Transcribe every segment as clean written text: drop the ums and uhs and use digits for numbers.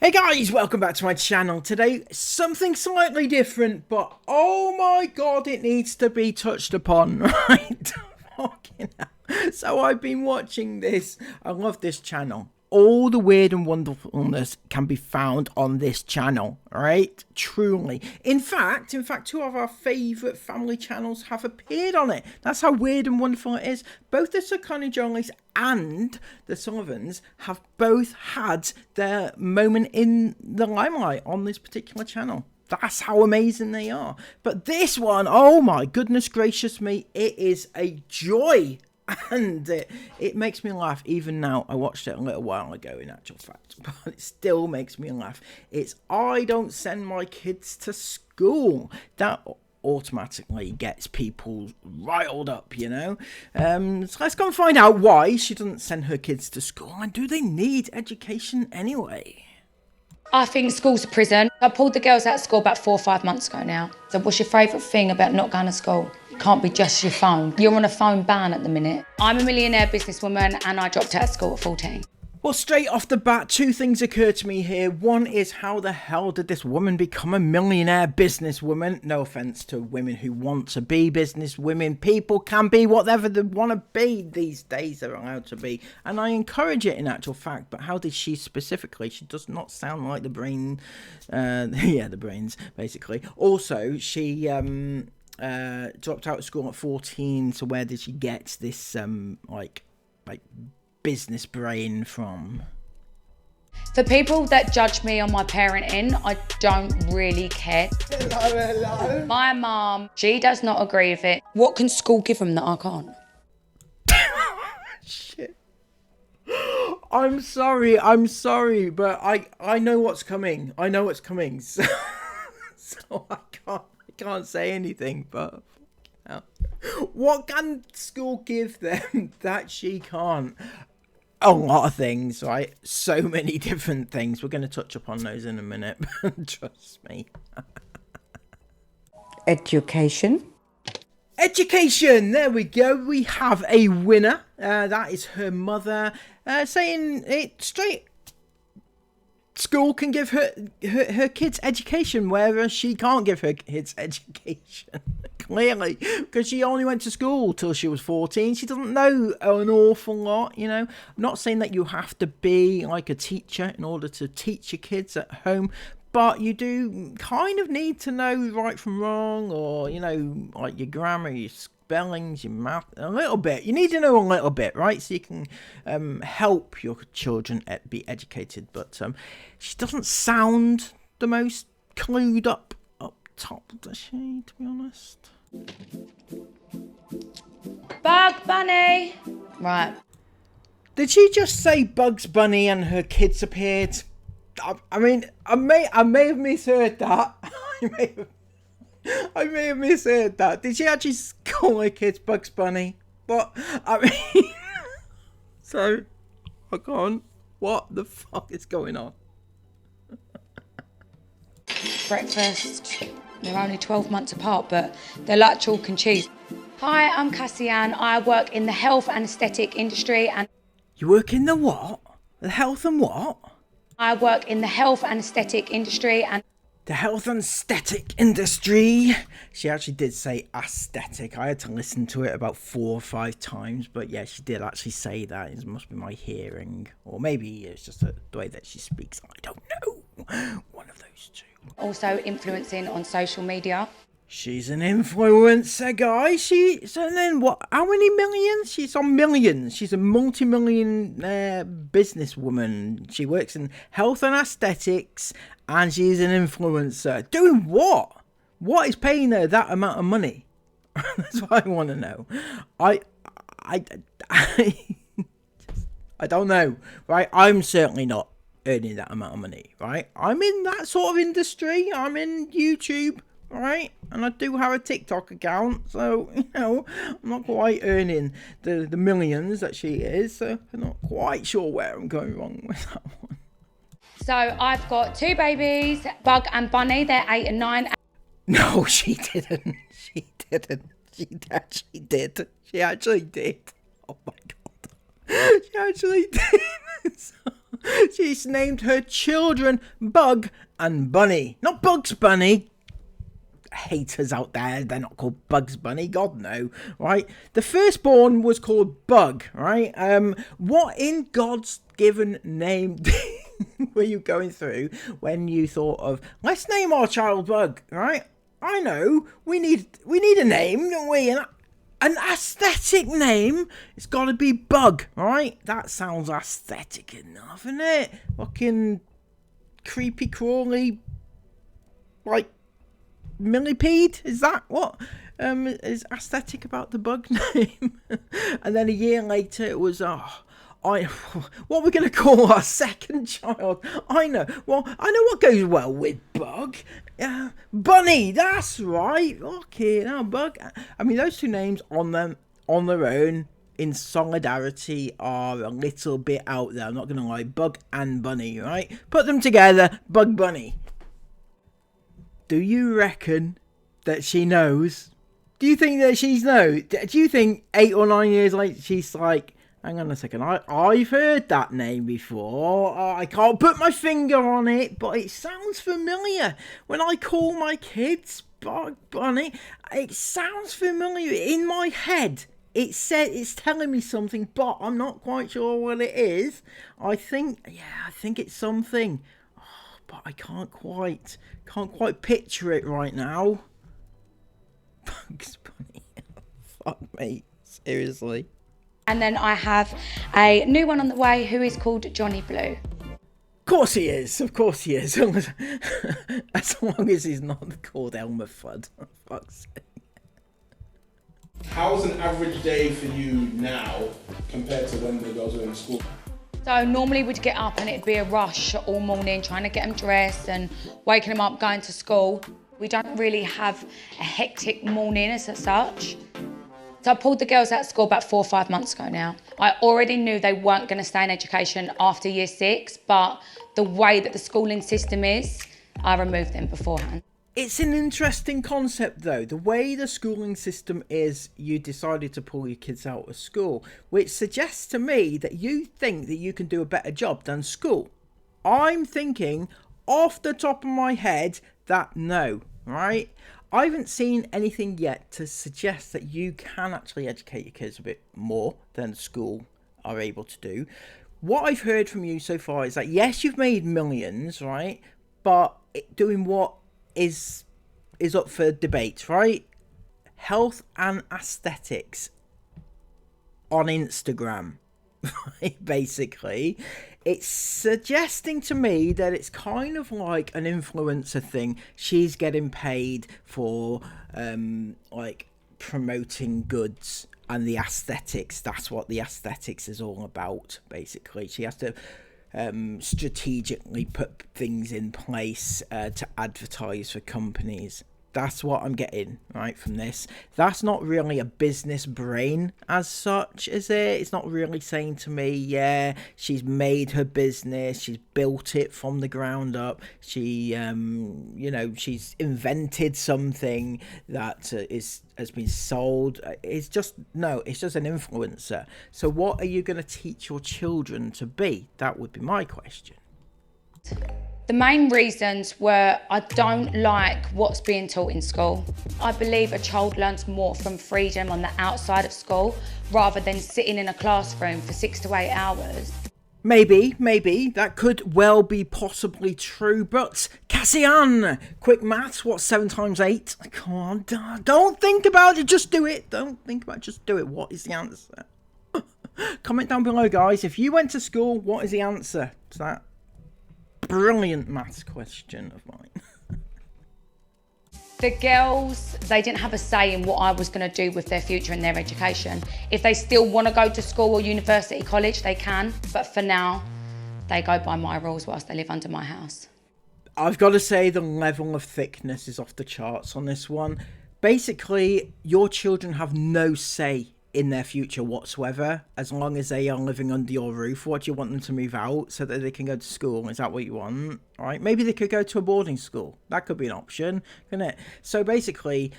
Hey guys, welcome back to my channel. Today, something slightly different, but oh my god, it needs to be touched upon, right? Fucking hell. So I've been watching this. I love this channel. All the weird and wonderfulness can be found on this channel, right? Truly. In fact, two of our favourite family channels have appeared on it. That's how weird and wonderful it is. Both the Raccoon journalists and the Sullivans have both had their moment in the limelight on this particular channel. That's how amazing they are. But this one, oh my goodness gracious me, it is a joy. And it makes me laugh even now. I watched it a little while ago in actual fact, but it still makes me laugh. It's I don't send my kids to school. That automatically gets people riled up, you know. So let's go and find out why she doesn't send her kids to school, and do they need education anyway? I think school's a prison. I pulled the girls out of school about 4 or 5 months ago now. So what's your favourite thing about not going to school? It can't be just your phone. You're on a phone ban at the minute. I'm a millionaire businesswoman and I dropped out of school at 14. Well, straight off the bat, two things occur to me here. One is, how the hell did this woman become a millionaire businesswoman? No offense to women who want to be businesswomen. People can be whatever they want to be these days. They're allowed to be. And I encourage it in actual fact. But how did she specifically? She does not sound like the brain. Yeah, the brains, basically. Also, she dropped out of school at 14. So where did she get this, like business brain from? For people that judge me on my parenting, I don't really care. Hello. My mum, she does not agree with it. What can school give them that I can't? Shit. I'm sorry, but I know what's coming. I know what's coming. So, I can't say anything, but what can school give them that she can't? A lot of things, right? So many different things. We're going to touch upon those in a minute. Trust me. Education. Education. There we go. We have a winner. That is her mother saying it straight. School can give her kids education, whereas she can't give her kids education. Clearly, because she only went to school till she was 14. She doesn't know an awful lot, you know. I'm not saying that you have to be like a teacher in order to teach your kids at home, but you do kind of need to know right from wrong, or, you know, like your grammar, your spellings, your math, a little bit. You need to know a little bit, right? So you can help your children be educated. But she doesn't sound the most clued up top, does she, to be honest? Bug Bunny! Right. Did she just say Bugs Bunny and her kids appeared? I mean, I may have misheard that. I may have misheard that. Did she actually call her kids Bugs Bunny? But, I mean... So, hold on. What the fuck is going on? Breakfast. They're only 12 months apart, but they're like chalk and cheese. Hi, I'm Cassie-Ann. I work in the health and aesthetic industry and... You work in the what? The health and what? I work in the health and aesthetic industry and... The health and aesthetic industry. She actually did say aesthetic. I had to listen to it about 4 or 5 times, but yeah, she did actually say that. It must be my hearing, or maybe it's just the way that she speaks. I don't know. One of those two. Also influencing on social media. She's an influencer, guys. So then what? How many millions? She's on millions. She's a multi-million businesswoman. She works in health and aesthetics, and she's an influencer. Doing what? What is paying her that amount of money? That's what I want to know. I don't know, right? I'm certainly not earning that amount of money, right? I'm in that sort of industry. I'm in YouTube, right? And I do have a TikTok account, so, you know, I'm not quite earning the millions that she is, so I'm not quite sure where I'm going wrong with that one. So I've got 2 babies, Bug and Bunny. They're 8 and 9. No, she didn't. She didn't. She actually did. She actually did. Oh my god. She actually did. She's named her children Bug and Bunny. Not Bugs Bunny. Haters out there, they're not called Bugs Bunny, God no, right? The firstborn was called Bug, right? What in God's given name were you going through when you thought of, let's name our child Bug, right? I know, we need a name, don't we? An aesthetic name. It's got to be Bug, right? That sounds aesthetic enough, isn't it? Fucking creepy crawly, like millipede. Is that what is aesthetic about the Bug name? And then a year later, it was what we're going to call our second child. I know what goes well with Bug. Bunny, that's right. Okay, now Bug. I mean, those two names on their own in solidarity are a little bit out there. I'm not going to lie. Bug and Bunny, right? Put them together, Bug Bunny. Do you reckon that she knows? Do you think that she's knows? Do you think 8 or 9 years later she's like, hang on a second, I've heard that name before. I can't put my finger on it, but it sounds familiar. When I call my kids Bug Bunny, it sounds familiar in my head. It's telling me something, but I'm not quite sure what it is. I think it's something, but I can't quite picture it right now. Bugs Bunny, fuck me, seriously. And then I have a new one on the way who is called Johnny Blue. Of course he is. As long as he's not called Elmer Fudd. For fuck's sake. How's an average day for you now compared to when the girls were in school? So normally we'd get up and it'd be a rush all morning trying to get them dressed and waking them up, going to school. We don't really have a hectic morning as such. So I pulled the girls out of school about 4 or 5 months ago now. I already knew they weren't going to stay in education after year 6, but the way that the schooling system is, I removed them beforehand. It's an interesting concept though. The way the schooling system is, you decided to pull your kids out of school, which suggests to me that you think that you can do a better job than school. I'm thinking off the top of my head that no, right? I haven't seen anything yet to suggest that you can actually educate your kids a bit more than school are able to do. What I've heard from you so far is that yes, you've made millions, right? But doing what is up for debate, right? Health and aesthetics on Instagram, right? Basically, it's suggesting to me that it's kind of like an influencer thing. She's getting paid for like promoting goods and the aesthetics. That's what the aesthetics is all about, basically. She has to strategically put things in place to advertise for companies. That's what I'm getting right from this. That's not really a business brain as such, is it? It's not really saying to me, yeah, she's made her business, she's built it from the ground up, she she's invented something that has been sold. It's just an influencer. So what are you going to teach your children to be? That would be my question. The main reasons were I don't like what's being taught in school. I believe a child learns more from freedom on the outside of school rather than sitting in a classroom for 6 to 8 hours. Maybe, that could well be possibly true, but Cassian, quick maths, what's 7 times 8? Come on, don't think about it, just do it. Don't think about it, just do it. What is the answer? Comment down below, guys. If you went to school, what is the answer to that brilliant maths question of mine? The girls, they didn't have a say in what I was going to do with their future and their education. If they still want to go to school or university, college, they can. But for now, they go by my rules whilst they live under my house. I've got to say the level of thickness is off the charts on this one. Basically, your children have no say in their future whatsoever, as long as they are living under your roof. What do you want them to move out so that they can go to school? Is that what you want? All right, maybe they could go to a boarding school. That could be an option, couldn't it? So basically,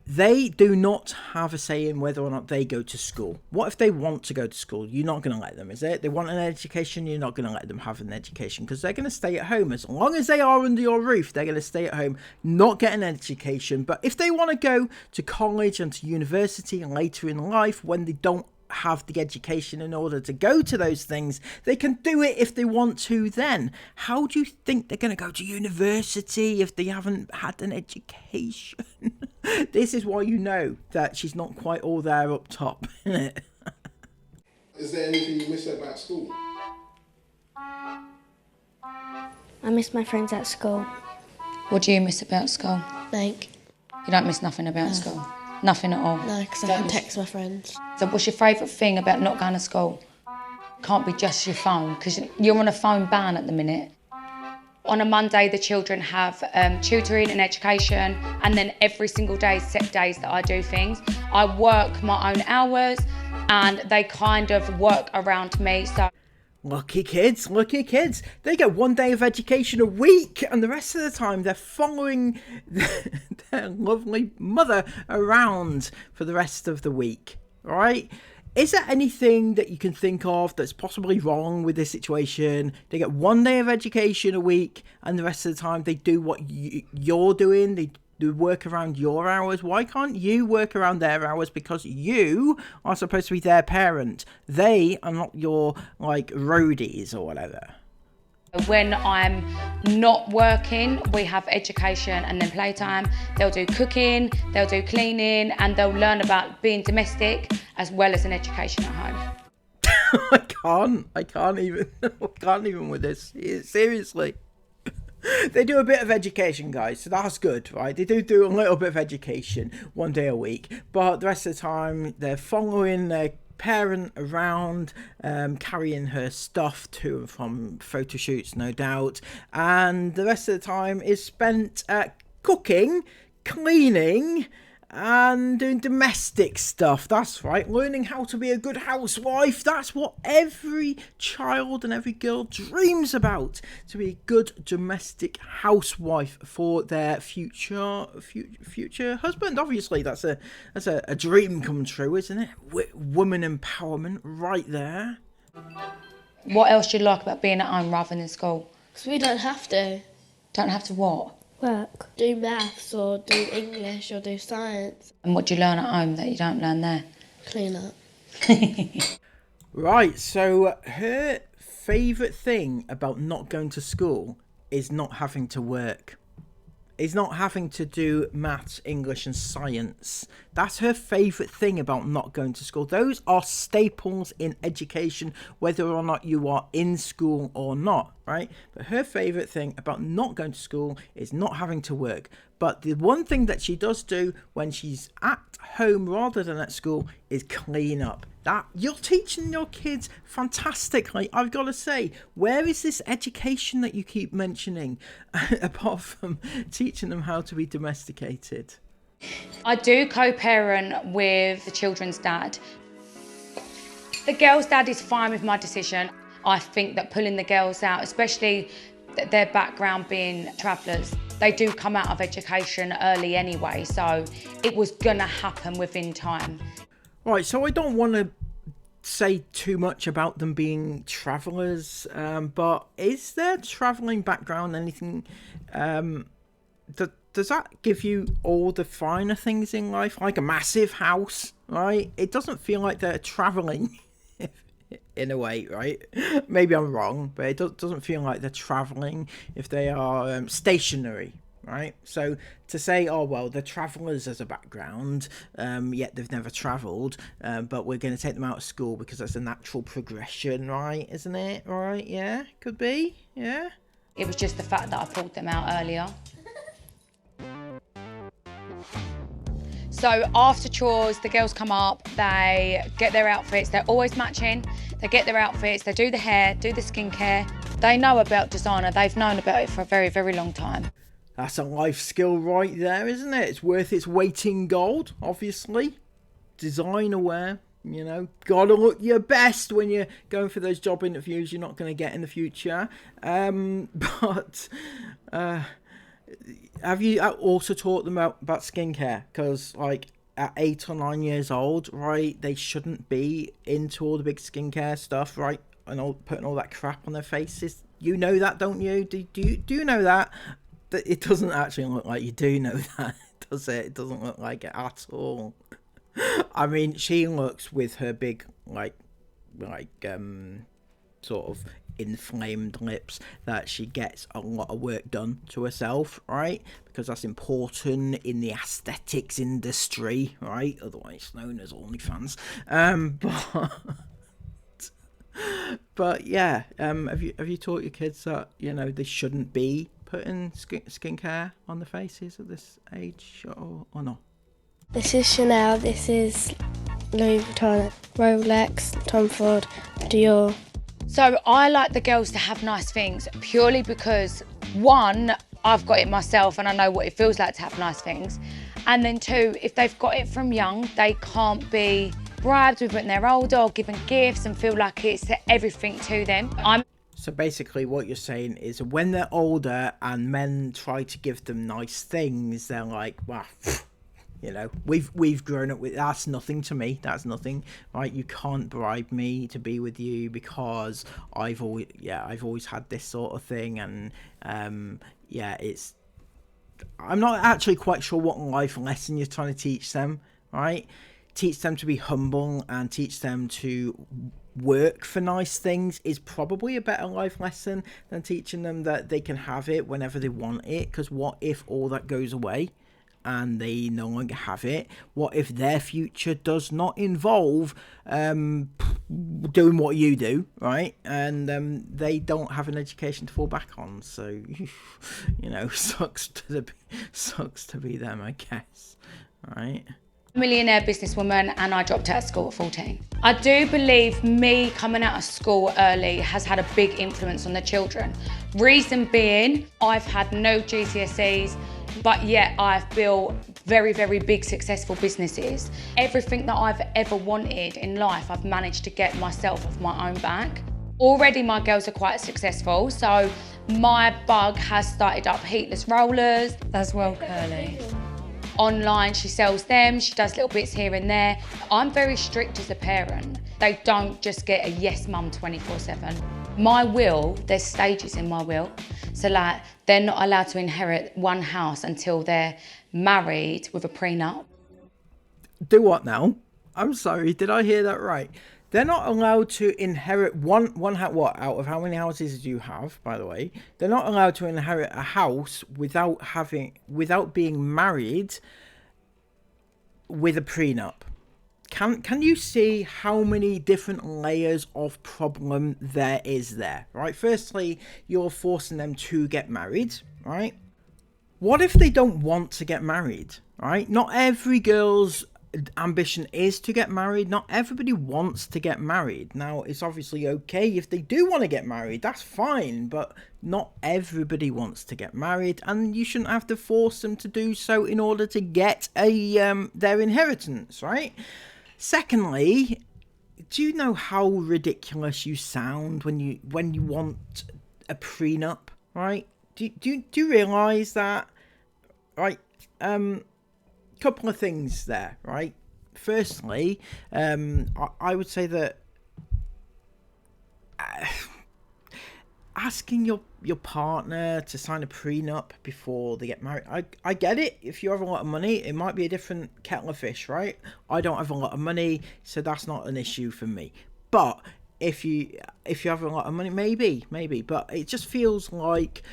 they do not have a say in whether or not they go to school. What if they want to go to school? You're not going to let them, is it? They want an education, you're not going to let them have an education because they're going to stay at home. As long as they are under your roof, they're going to stay at home, not get an education. But if they want to go to college and to university later in life when they don't have the education in order to go to those things, they can do it if they want to then. How do you think they're going to go to university if they haven't had an education? This is why you know that she's not quite all there up top, isn't it? Is there anything you miss about school? I miss my friends at school. What do you miss about school? Like, You don't miss nothing about school? Nothing at all? no, because I can text my friends. So what's your favourite thing about not going to school? Can't be just your phone, because you're on a phone ban at the minute. On a Monday, the children have tutoring and education, and then every single day, set days that I do things. I work my own hours, and they kind of work around me. So Lucky kids, lucky kids. They get 1 day of education a week, and the rest of the time they're following their lovely mother around for the rest of the week, right? Is there anything that you can think of that's possibly wrong with this situation? They get 1 day of education a week, and the rest of the time they do what you're doing. They do work around your hours. Why can't you work around their hours? Because you are supposed to be their parent. They are not your, like, roadies or whatever. when I'm not working, we have education and then playtime. They'll do cooking, they'll do cleaning, and they'll learn about being domestic as well as an education at home. I can't even with this. Seriously. They do a bit of education, guys, so that's good, right? They do a little bit of education 1 day a week, but the rest of the time they're following their parent around, carrying her stuff to and from photo shoots, no doubt, and the rest of the time is spent cooking, cleaning, and doing domestic stuff. That's right, learning how to be a good housewife. That's what every child and every girl dreams about, to be a good domestic housewife for their future husband. Obviously, that's a dream come true, isn't it? Woman empowerment right there. What else do you like about being at home rather than school? Because we don't have to. Don't have to what? Work. Do maths or do English or do science. And what do you learn at home that you don't learn there? Clean up. Right, so her favourite thing about not going to school is not having to work. Is not having to do maths, English and science. That's her favourite thing about not going to school. Those are staples in education, whether or not you are in school or not, right? But her favourite thing about not going to school is not having to work. But the one thing that she does do when she's at home rather than at school is clean up. That you're teaching your kids fantastically, I've got to say. Where is this education that you keep mentioning, apart from teaching them how to be domesticated? I do co-parent with the children's dad. The girls' dad is fine with my decision. I think that pulling the girls out, especially their background being travellers, they do come out of education early anyway, so it was gonna happen within time. Right, so I don't want to say too much about them being travellers, but is their travelling background anything, does that give you all the finer things in life, like a massive house, right? It doesn't feel like they're travelling in a way, right? Maybe I'm wrong, but it doesn't feel like they're travelling if they are stationary. Right, so to say, oh well, they're travellers as a background, yet they've never travelled, but we're going to take them out of school because that's a natural progression, right? Isn't it? Right? Yeah, could be. Yeah. It was just the fact that I pulled them out earlier. So after chores, the girls come up, they get their outfits, they're always matching, they get their outfits, they do the hair, do the skincare. They know about designer, they've known about it for a very, very long time. That's a life skill right there, isn't it? It's worth its weight in gold, obviously. Designer wear, you know, gotta look your best when you're going for those job interviews you're not going to get in the future. But Have you also taught them about skincare? Because like at 8 or 9 years old, right, they shouldn't be into all the big skincare stuff, right, and all putting all that crap on their faces. You know that, don't you? Do you know that? That it doesn't actually look like you do know that, does it? It doesn't look like it at all. I mean, she looks with her big like sort of inflamed lips that she gets a lot of work done to herself, right? Because that's important in the aesthetics industry, right? Otherwise known as OnlyFans. But yeah, have you taught your kids that, you know, they shouldn't be putting skincare on their faces at this age, or not? This is Chanel, this is Louis Vuitton, Rolex, Tom Ford, Dior. So I like the girls to have nice things purely because, one, I've got it myself and I know what it feels like to have nice things. And then two, if they've got it from young, they can't be bribed with when they're older or given gifts and feel like it's everything to them. So basically what you're saying is when they're older and men try to give them nice things, they're like, well, you know, we've grown up with, that's nothing to me, that's nothing, right? You can't bribe me to be with you because I've always had this sort of thing. And I'm not actually quite sure what life lesson you're trying to teach them, right? Teach them to be humble and teach them to work for nice things is probably a better life lesson than teaching them that they can have it whenever they want it. Because what if all that goes away and they no longer have it? What if their future does not involve doing what you do, right? And they don't have an education to fall back on. So, you know, sucks to be them, I guess, right? Millionaire businesswoman, and I dropped out of school at 14. I do believe me coming out of school early has had a big influence on the children. Reason being, I've had no GCSEs, but yet I've built very, very big successful businesses. Everything that I've ever wanted in life, I've managed to get myself off my own back. Already my girls are quite successful, so my bug has started up heatless rollers. That's well curly. Online, she sells them, she does little bits here and there. I'm very strict as a parent. They don't just get a yes mum 24/7. My will, there's stages in my will. So like, they're not allowed to inherit one house until they're married with a prenup. Do what now? I'm sorry, did I hear that right? They're not allowed to inherit one house. What, out of how many houses do you have, by the way? They're not allowed to inherit a house without being married with a prenup. Can you see how many different layers of problem there is there, right? Firstly, you're forcing them to get married, right? What if they don't want to get married, right? Not every girl's ambition is to get married. Not everybody wants to get married. Now, it's obviously okay if they do want to get married, that's fine, but not everybody wants to get married, and you shouldn't have to force them to do so in order to get their inheritance, right? Secondly, do you know how ridiculous you sound when you want a prenup, right? Do you realize that, right? Couple of things there, right? Firstly, I would say that asking your partner to sign a prenup before they get married, I get it. If you have a lot of money, it might be a different kettle of fish, right? I don't have a lot of money, so that's not an issue for me. But if you have a lot of money, maybe, but it just feels like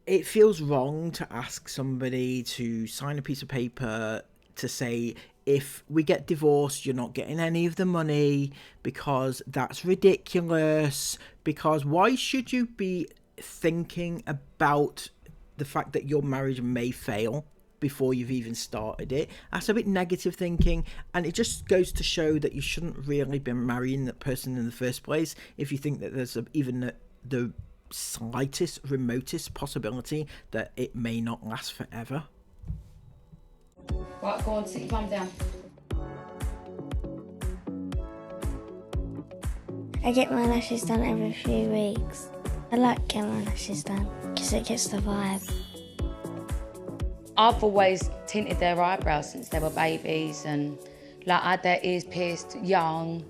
it feels wrong to ask somebody to sign a piece of paper to say, if we get divorced, you're not getting any of the money, because that's ridiculous. Because why should you be thinking about the fact that your marriage may fail before you've even started it? That's a bit negative thinking, and it just goes to show that you shouldn't really be marrying that person in the first place if you think that there's even the slightest, remotest possibility that it may not last forever. Right, go on, sit your bum down. I get my lashes done every few weeks. I like getting my lashes done because it gets the vibe. I've always tinted their eyebrows since they were babies, and like had their ears pierced young.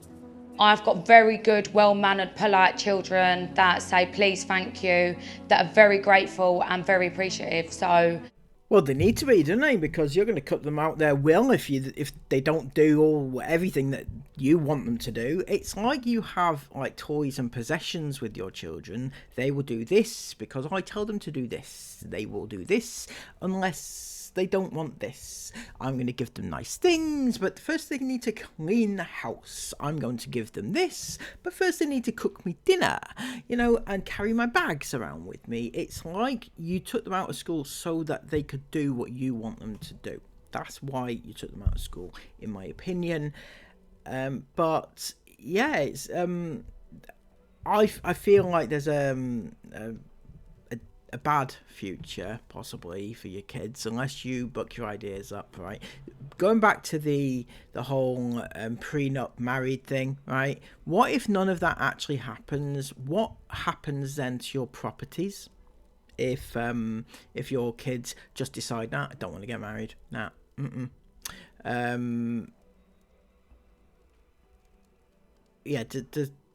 I've got very good, well-mannered, polite children that say please, thank you, that are very grateful and very appreciative. So, well, they need to be, don't they? Because you're going to cut them out their will if they don't do everything that you want them to do. It's like you have like toys and possessions with your children. They will do this because I tell them to do this. They will do this unless they don't want this. I'm going to give them nice things, but first they need to clean the house. I'm going to give them this, but first they need to cook me dinner, you know, and carry my bags around with me. It's like you took them out of school so that they could do what you want them to do. That's why you took them out of school, in my opinion. But yeah, it's I feel like there's a bad future possibly for your kids unless you book your ideas up, right? Going back to the whole prenup married thing, right? What if none of that actually happens? What happens then to your properties if your kids just decide, nah, I don't want to get married, nah, yeah, do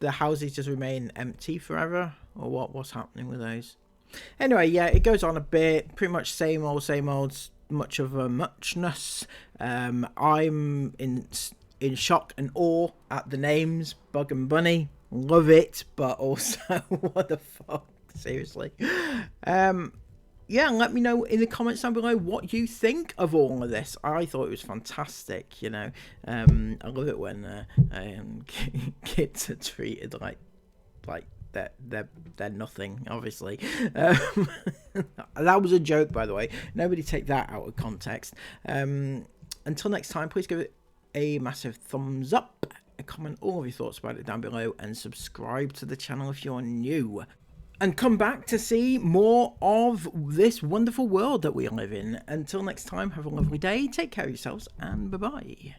the houses just remain empty forever, or what's happening with those? Anyway, yeah, it goes on a bit. Pretty much same old, much of a muchness. I'm in shock and awe at the names Bug and Bunny. Love it, but also what the fuck? Seriously. Yeah, let me know in the comments down below what you think of all of this. I thought it was fantastic, you know. I love it when kids are treated like they're nothing, obviously. That was a joke, by the way. Nobody take that out of context. Until next time, please give it a massive thumbs up, comment all of your thoughts about it down below, and subscribe to the channel if you're new. And come back to see more of this wonderful world that we live in. Until next time, have a lovely day, take care of yourselves, and bye-bye.